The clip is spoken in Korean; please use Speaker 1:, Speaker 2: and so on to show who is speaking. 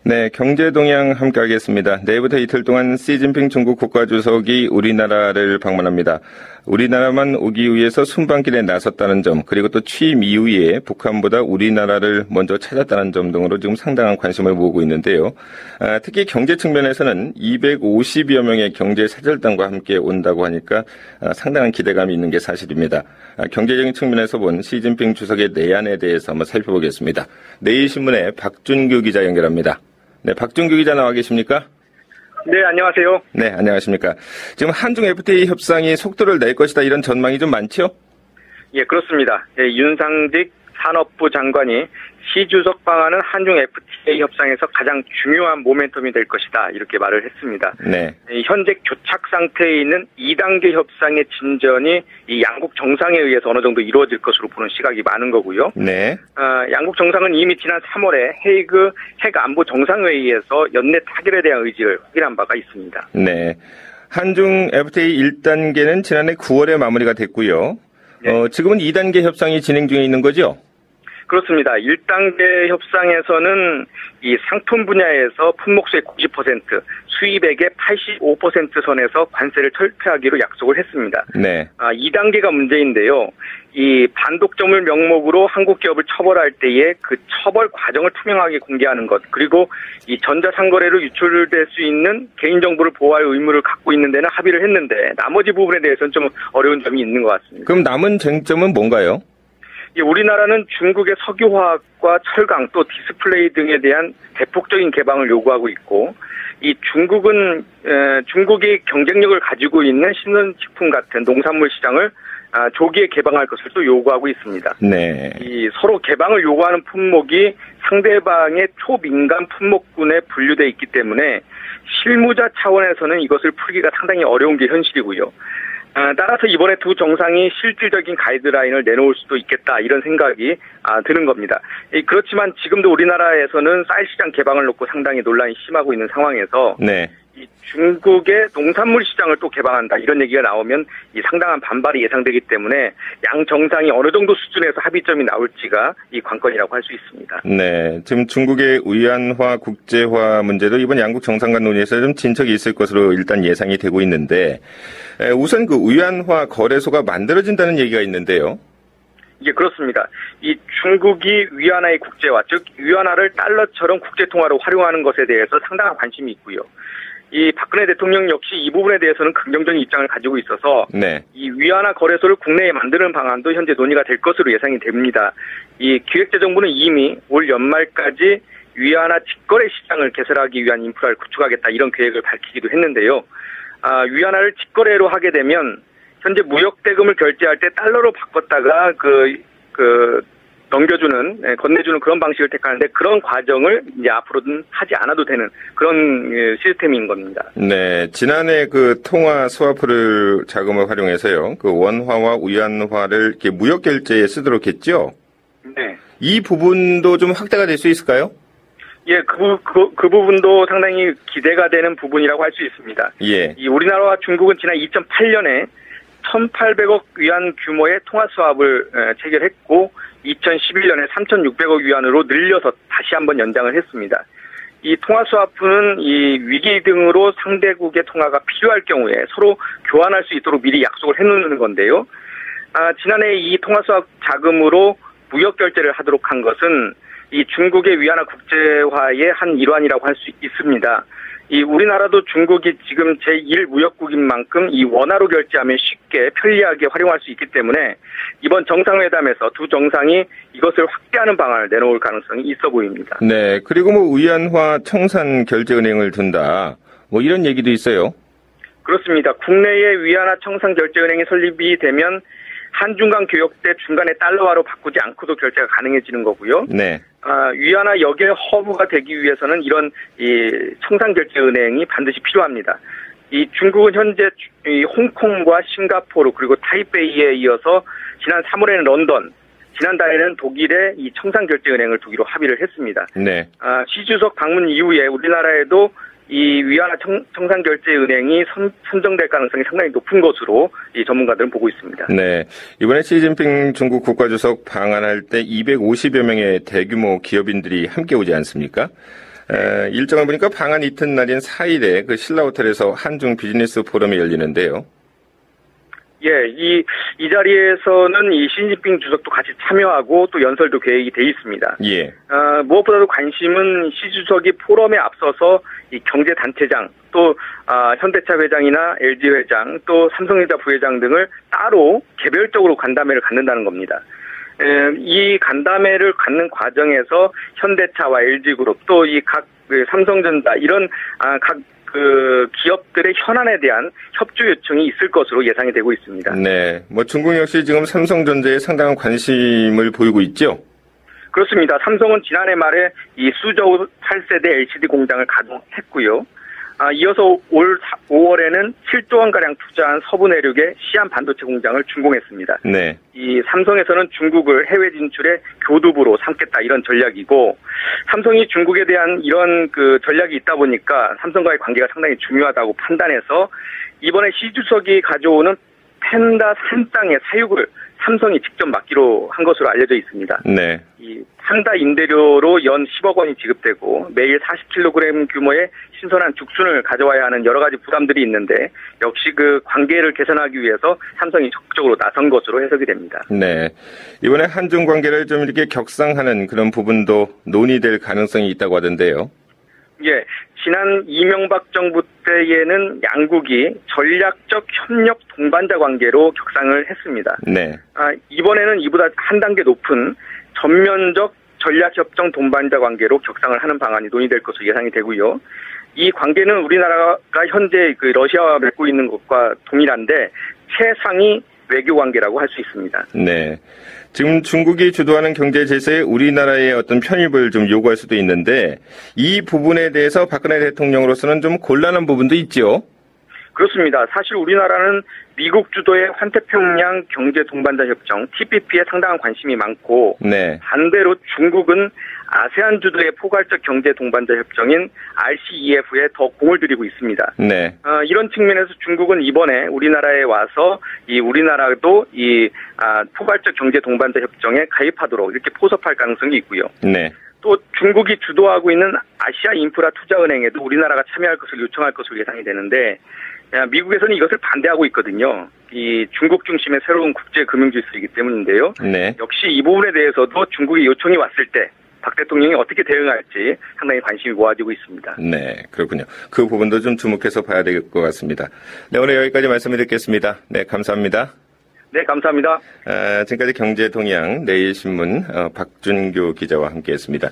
Speaker 1: 네, 경제 동향 함께 하겠습니다. 내일부터 이틀 동안 시진핑 중국 국가주석이 우리나라를 방문합니다. 우리나라만 오기 위해서 순방길에 나섰다는 점, 그리고 또 취임 이후에 북한보다 우리나라를 먼저 찾았다는 점 등으로 지금 상당한 관심을 모으고 있는데요. 특히 경제 측면에서는 250여 명의 경제 사절단과 함께 온다고 하니까 상당한 기대감이 있는 게 사실입니다. 경제적인 측면에서 본 시진핑 주석의 내안에 대해서 한번 살펴보겠습니다. 내일신문의 박준규 기자 연결합니다. 네, 박준규 기자 나와 계십니까?
Speaker 2: 네, 안녕하세요.
Speaker 1: 네, 안녕하십니까. 지금 한중 FTA 협상이 속도를 낼 것이다 이런 전망이 좀 많죠?
Speaker 2: 예, 그렇습니다. 예, 윤상직 산업부 장관이 시 주석 방안은 한중 FTA 협상에서 가장 중요한 모멘텀이 될 것이다 이렇게 말을 했습니다.
Speaker 1: 네.
Speaker 2: 현재 교착 상태에 있는 2단계 협상의 진전이 이 양국 정상에 의해서 어느 정도 이루어질 것으로 보는 시각이 많은 거고요.
Speaker 1: 네.
Speaker 2: 양국 정상은 이미 지난 3월에 헤이그 핵 안보 정상회의에서 연내 타결에 대한 의지를 확인한 바가 있습니다.
Speaker 1: 네. 한중 FTA 1단계는 지난해 9월에 마무리가 됐고요. 네. 지금은 2단계 협상이 진행 중에 있는 거죠?
Speaker 2: 그렇습니다. 1단계 협상에서는 이 상품 분야에서 품목수의 90%, 수입액의 85% 선에서 관세를 철폐하기로 약속을 했습니다.
Speaker 1: 네.
Speaker 2: 2단계가 문제인데요. 이 반독점을 명목으로 한국 기업을 처벌할 때에 그 처벌 과정을 투명하게 공개하는 것, 그리고 이 전자상거래로 유출될 수 있는 개인정보를 보호할 의무를 갖고 있는 데는 합의를 했는데 나머지 부분에 대해서는 좀 어려운 점이 있는 것 같습니다.
Speaker 1: 그럼 남은 쟁점은 뭔가요?
Speaker 2: 우리나라는 중국의 석유화학과 철강 또 디스플레이 등에 대한 대폭적인 개방을 요구하고 있고, 이 중국이 경쟁력을 가지고 있는 신선식품 같은 농산물 시장을 조기에 개방할 것을 또 요구하고 있습니다.
Speaker 1: 네.
Speaker 2: 이 서로 개방을 요구하는 품목이 상대방의 초민감 품목군에 분류돼 있기 때문에 실무자 차원에서는 이것을 풀기가 상당히 어려운 게 현실이고요. 따라서 이번에 두 정상이 실질적인 가이드라인을 내놓을 수도 있겠다 이런 생각이 드는 겁니다. 그렇지만 지금도 우리나라에서는 쌀 시장 개방을 놓고 상당히 논란이 심하고 있는 상황에서
Speaker 1: 네.
Speaker 2: 이 중국의 농산물 시장을 또 개방한다 이런 얘기가 나오면 이 상당한 반발이 예상되기 때문에 양 정상이 어느 정도 수준에서 합의점이 나올지가 이 관건이라고 할 수 있습니다.
Speaker 1: 네, 지금 중국의 위안화 국제화 문제도 이번 양국 정상 간 논의에서 좀 진척이 있을 것으로 일단 예상이 되고 있는데, 우선 그 위안화 거래소가 만들어진다는 얘기가 있는데요.
Speaker 2: 예, 그렇습니다. 이 중국이 위안화의 국제화, 즉 위안화를 달러처럼 국제통화로 활용하는 것에 대해서 상당한 관심이 있고요. 이 박근혜 대통령 역시 이 부분에 대해서는 긍정적인 입장을 가지고 있어서
Speaker 1: 네.
Speaker 2: 이 위안화 거래소를 국내에 만드는 방안도 현재 논의가 될 것으로 예상이 됩니다. 이 기획재정부는 이미 올 연말까지 위안화 직거래 시장을 개설하기 위한 인프라를 구축하겠다 이런 계획을 밝히기도 했는데요. 위안화를 직거래로 하게 되면 현재 무역 대금을 결제할 때 달러로 바꿨다가 건네주는 그런 방식을 택하는데 그런 과정을 이제 앞으로는 하지 않아도 되는 그런 시스템인 겁니다.
Speaker 1: 네, 지난해 그 통화 스와프를 자금을 활용해서요, 그 원화와 위안화를 이렇게 무역 결제에 쓰도록 했죠.
Speaker 2: 네.
Speaker 1: 이 부분도 좀 확대가 될 수 있을까요?
Speaker 2: 예, 그 부분도 상당히 기대가 되는 부분이라고 할 수 있습니다.
Speaker 1: 예.
Speaker 2: 이 우리나라와 중국은 지난 2008년에 1,800억 위안 규모의 통화 수합을 체결했고 2011년에 3,600억 위안으로 늘려서 다시 한번 연장을 했습니다. 이 통화 수합은 이 위기 등으로 상대국의 통화가 필요할 경우에 서로 교환할 수 있도록 미리 약속을 해놓는 건데요. 지난해 이 통화 수합 자금으로 무역 결제를 하도록 한 것은 이 중국의 위안화 국제화의 한 일환이라고 할 수 있습니다. 이 우리나라도 중국이 지금 제1무역국인 만큼 이 원화로 결제하면 쉽게 편리하게 활용할 수 있기 때문에 이번 정상회담에서 두 정상이 이것을 확대하는 방안을 내놓을 가능성이 있어 보입니다.
Speaker 1: 네, 그리고 뭐 위안화 청산 결제은행을 둔다, 뭐 이런 얘기도 있어요.
Speaker 2: 그렇습니다. 국내에 위안화 청산 결제은행이 설립이 되면 한중 간 교역 때 중간에 달러화로 바꾸지 않고도 결제가 가능해지는 거고요.
Speaker 1: 네.
Speaker 2: 위안화 역의 허브가 되기 위해서는 이런 이 청산결제은행이 반드시 필요합니다. 이 중국은 현재 이 홍콩과 싱가포르 그리고 타이베이에 이어서 지난 3월에는 런던, 지난달에는 독일에 이 청산결제은행을 두기로 합의를 했습니다.
Speaker 1: 네.
Speaker 2: 시 주석 방문 이후에 우리나라에도 이 위안화 청산결제은행이 선정될 가능성이 상당히 높은 것으로 이 전문가들은 보고 있습니다.
Speaker 1: 네, 이번에 시진핑 중국 국가주석 방한할 때 250여 명의 대규모 기업인들이 함께 오지 않습니까? 일정을 보니까 방한 이튿날인 4일에 그 신라 호텔에서 한중 비즈니스 포럼이 열리는데요.
Speaker 2: 예, 이 자리에서는 이 시진핑 주석도 같이 참여하고 또 연설도 계획이 돼 있습니다.
Speaker 1: 예.
Speaker 2: 무엇보다도 관심은 시 주석이 포럼에 앞서서 이 경제단체장, 또, 현대차 회장이나 LG 회장, 또 삼성전자 부회장 등을 따로 개별적으로 간담회를 갖는다는 겁니다. 이 간담회를 갖는 과정에서 현대차와 LG그룹, 또 이 각 삼성전자, 이런, 각 기업들의 현안에 대한 협조 요청이 있을 것으로 예상이 되고 있습니다.
Speaker 1: 네. 중국 역시 지금 삼성전자에 상당한 관심을 보이고 있죠?
Speaker 2: 그렇습니다. 삼성은 지난해 말에 이 수저우 8세대 LCD 공장을 가동했고요. 이어서 올 5월에는 7조 원가량 투자한 서부내륙의 시안 반도체 공장을 준공했습니다.
Speaker 1: 네.
Speaker 2: 이 삼성에서는 중국을 해외 진출의 교두부로 삼겠다, 이런 전략이고, 삼성이 중국에 대한 이런 전략이 있다 보니까 삼성과의 관계가 상당히 중요하다고 판단해서 이번에 시 주석이 가져오는 펜다 산땅의 사육을 삼성이 직접 맡기로 한 것으로 알려져 있습니다.
Speaker 1: 네.
Speaker 2: 이 판다 임대료로 연 10억 원이 지급되고 매일 40kg 규모의 신선한 죽순을 가져와야 하는 여러 가지 부담들이 있는데, 역시 관계를 개선하기 위해서 삼성이 적극적으로 나선 것으로 해석이 됩니다.
Speaker 1: 네. 이번에 한중 관계를 좀 이렇게 격상하는 그런 부분도 논의될 가능성이 있다고 하던데요.
Speaker 2: 예, 지난 이명박 정부 때에는 양국이 전략적 협력 동반자 관계로 격상을 했습니다.
Speaker 1: 네.
Speaker 2: 이번에는 이보다 한 단계 높은 전면적 전략협정 동반자 관계로 격상을 하는 방안이 논의될 것으로 예상이 되고요. 이 관계는 우리나라가 현재 러시아와 맺고 있는 것과 동일한데 최상위 외교 관계라고 할 수 있습니다.
Speaker 1: 네. 지금 중국이 주도하는 경제 제세에 우리나라의 어떤 편입을 좀 요구할 수도 있는데, 이 부분에 대해서 박근혜 대통령으로서는 좀 곤란한 부분도 있죠?
Speaker 2: 그렇습니다. 사실 우리나라는 미국 주도의 환태평양 경제 동반자 협정 TPP에 상당한 관심이 많고,
Speaker 1: 네.
Speaker 2: 반대로 중국은 아세안 주도의 포괄적 경제 동반자 협정인 RCEF에 더 공을 들이고 있습니다.
Speaker 1: 네.
Speaker 2: 이런 측면에서 중국은 이번에 우리나라에 와서 우리나라도 포괄적 경제 동반자 협정에 가입하도록 이렇게 포섭할 가능성이 있고요.
Speaker 1: 네.
Speaker 2: 또 중국이 주도하고 있는 아시아 인프라 투자은행에도 우리나라가 참여할 것을 요청할 것으로 예상이 되는데, 미국에서는 이것을 반대하고 있거든요. 이 중국 중심의 새로운 국제 금융 질서이기 때문인데요.
Speaker 1: 네. 역시
Speaker 2: 이 부분에 대해서도 중국의 요청이 왔을 때 박 대통령이 어떻게 대응할지 상당히 관심이 모아지고 있습니다.
Speaker 1: 네, 그렇군요. 그 부분도 좀 주목해서 봐야 될 것 같습니다. 네, 오늘 여기까지 말씀을 듣겠습니다. 네, 감사합니다.
Speaker 2: 네, 감사합니다.
Speaker 1: 지금까지 경제동향 내일신문 박준규 기자와 함께했습니다.